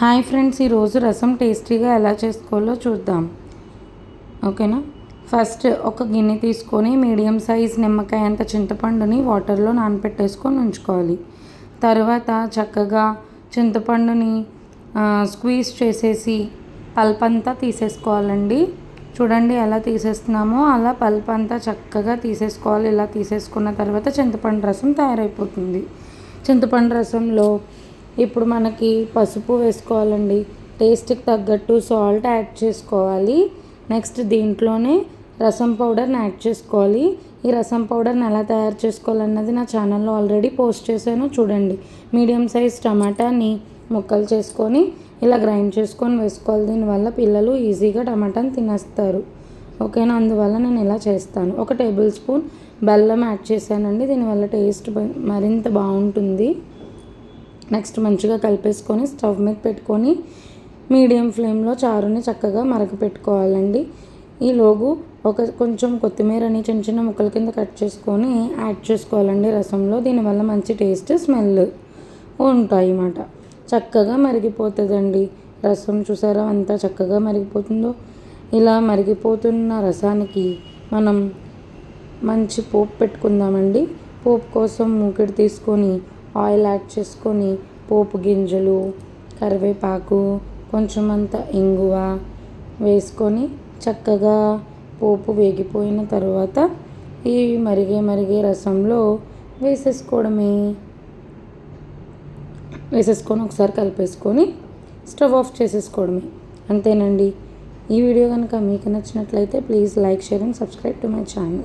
Hi friends, ఈరోజు రసం టేస్టీగా ఎలా చేసుకోవాలో చూద్దాం. ఓకేనా. ఫస్ట్ ఒక గిన్నె తీసుకొని మీడియం సైజ్ నిమ్మకాయ అంత చింతపండుని వాటర్లో నానబెట్టేసుకొని ఉంచుకోవాలి. తర్వాత చక్కగా చింతపండుని స్క్వీజ్ చేసేసి పల్ప్ అంతా తీసేసుకోవాలండి. చూడండి ఎలా తీసేస్తున్నామో అలా పల్ప్ అంతా చక్కగా తీసేసుకోవాలి. ఇలా తీసేసుకున్న తర్వాత చింతపండు రసం తయారైపోతుంది. చింతపండు రసంలో ఇప్పుడు మనకి పసుపు వేసుకోవాలండి. టేస్ట్కి తగ్గట్టు సాల్ట్ యాడ్ చేసుకోవాలి. నెక్స్ట్ దీంట్లోనే రసం పౌడర్ని యాడ్ చేసుకోవాలి. ఈ రసం పౌడర్ని ఎలా తయారు చేసుకోవాలన్నది నా ఛానల్లో ఆల్రెడీ పోస్ట్ చేశాను, చూడండి. మీడియం సైజ్ టమాటాని ముక్కలు చేసుకొని ఇలా గ్రైండ్ చేసుకొని వేసుకోవాలి. దీనివల్ల పిల్లలు ఈజీగా టమాటాని తినేస్తారు. ఓకేనా, అందువల్ల నేను ఇలా చేస్తాను. 1 టేబుల్ స్పూన్ బెల్లం యాడ్ చేశానండి. దీనివల్ల టేస్ట్ మరింత బాగుంటుంది. నెక్స్ట్ మంచిగా కలిపేసుకొని స్టవ్ మీద పెట్టుకొని మీడియం ఫ్లేమ్లో చారుని చక్కగా మరగపెట్టుకోవాలండి. ఈలోగు కొంచెం కొత్తిమీరని చిన్న చిన్న ముక్కల కింద కట్ చేసుకొని యాడ్ చేసుకోవాలండి రసంలో. దీనివల్ల మంచి టేస్ట్, స్మెల్ ఉంటాయి అన్నమాట. చక్కగా మరిగిపోతుందండి రసం. చూసారా అంతా చక్కగా మరిగిపోతుందో. ఇలా మరిగిపోతున్న రసానికి మనం మంచి పోపు పెట్టుకుందామండి. పోపు కోసం మూకిడి తీసుకొని ఆయిల్ యాడ్ చేసుకొని పోపు గింజలు, కరివేపాకు, కొంచెం అంత ఇంగువ వేసుకొని చక్కగా పోపు వేగిపోయిన తర్వాత ఈ మరిగే రసంలో వేసేసుకొని ఒకసారి కలిపేసుకొని స్టవ్ ఆఫ్ చేసేసుకోవడమే. అంతేనండి. ఈ వీడియో కనుక మీకు నచ్చినట్లయితే please like, share and subscribe to my channel.